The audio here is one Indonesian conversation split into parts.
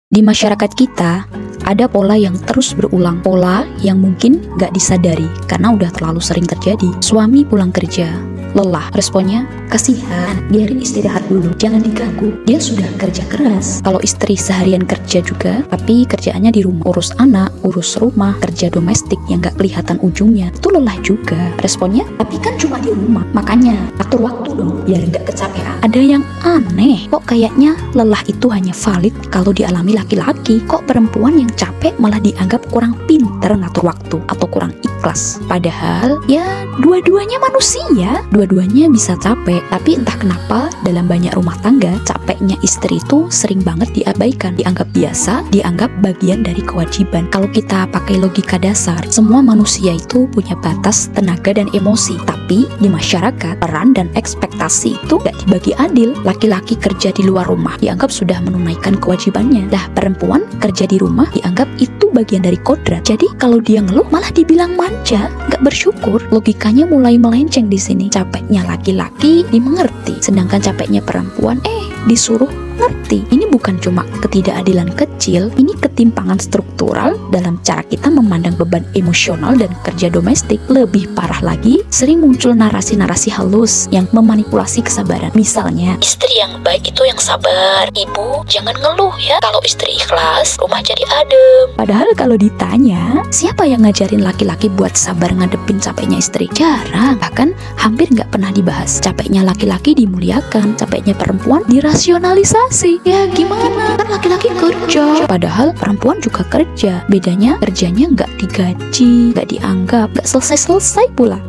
Di masyarakat kita, ada pola yang terus berulang. Pola yang mungkin gak disadari karena udah terlalu sering terjadi. Suami pulang kerja, lelah. Responnya, kasihan, biarin istirahat dulu, jangan diganggu. Dia sudah kerja keras. Kalau istri seharian kerja juga, tapi kerjaannya di rumah. Urus anak, urus rumah, kerja domestik yang gak kelihatan ujungnya. Itu lelah juga. Responnya, tapi kan cuma di rumah. Makanya, atur waktu dong, biar gak kecapean. Ada yang aneh, kok kayaknya lelah itu hanya valid kalau dialami laki-laki. Kok perempuan yang capek malah dianggap kurang pinter ngatur waktu atau kurang ikhlas. Padahal, ya dua-duanya manusia. Dua-duanya bisa capek, tapi entah kenapa dalam banyak rumah tangga, capeknya istri itu sering banget diabaikan, dianggap biasa, dianggap bagian dari kewajiban. Kalau kita pakai logika dasar, semua manusia itu punya batas tenaga dan emosi. Tapi di masyarakat, peran dan ekspektasi itu gak dibagi adil. Laki-laki kerja di luar rumah dianggap sudah menunaikan kewajibannya. Lah perempuan kerja di rumah dianggap itu bagian dari kodrat. Jadi kalau dia ngeluh malah dibilang manja, gak bersyukur. Logikanya mulai melenceng di sini. Capeknya laki-laki dimengerti, sedangkan capeknya perempuan disuruh ngerti. Ini bukan cuma ketidakadilan kecil, ini ketimpangan struktural dalam cara kita memandang beban emosional dan kerja domestik. Lebih parah lagi, sering muncul narasi-narasi halus yang memanipulasi kesabaran. Misalnya, istri yang baik itu yang sabar. Ibu, jangan ngeluh ya. Kalau istri ikhlas, rumah jadi adem. Padahal kalau ditanya, siapa yang ngajarin laki-laki buat sabar ngadepin capeknya istri? Jarang, bahkan hampir nggak pernah dibahas. Capeknya laki-laki dimuliakan, capeknya perempuan dirasionalisasi. Ya gimana, kan laki-laki kerja, padahal perempuan juga kerja. Bedanya kerjanya nggak digaji, nggak dianggap, nggak selesai-selesai pula.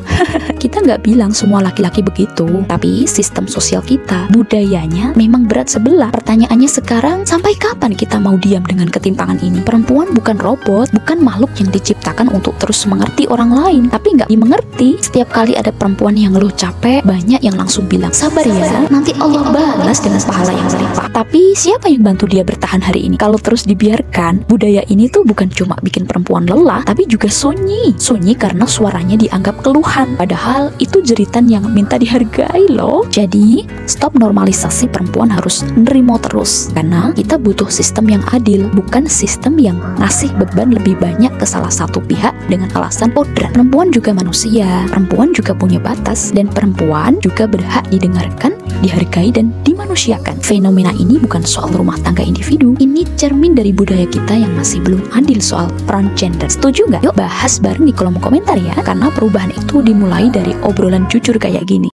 Kita nggak bilang semua laki-laki begitu, tapi sistem sosial kita, budayanya memang berat sebelah. Pertanyaannya sekarang, sampai kapan kita mau diam dengan ketimpangan ini? Perempuan bukan robot, bukan makhluk yang diciptakan untuk terus mengerti orang lain, tapi nggak dimengerti. Setiap kali ada perempuan yang ngeluh capek, banyak yang langsung bilang, sabar ya, nanti Allah balas dengan pahala yang melimpah. Tapi siapa yang bantu dia bertahan hari ini? Kalau terus dibiarkan, budaya ini tuh bukan cuma bikin perempuan lelah, tapi juga sunyi. Sunyi karena suaranya dianggap keluhan, padahal itu jeritan yang minta dihargai loh. Jadi, stop normalisasi perempuan harus nerimo terus. Karena kita butuh sistem yang adil, bukan sistem yang ngasih beban lebih banyak ke salah satu pihak dengan alasan kodrat. Perempuan juga manusia, perempuan juga punya batas, dan perempuan juga berhak didengarkan, dihargai, dan dimanusiakan. Fenomena ini bukan soal rumah tangga individu, ini cermin dari budaya kita yang masih belum adil soal peran gender. Setuju nggak? Yuk bahas bareng di kolom komentar ya, karena perubahan itu dimulai dari obrolan jujur kayak gini.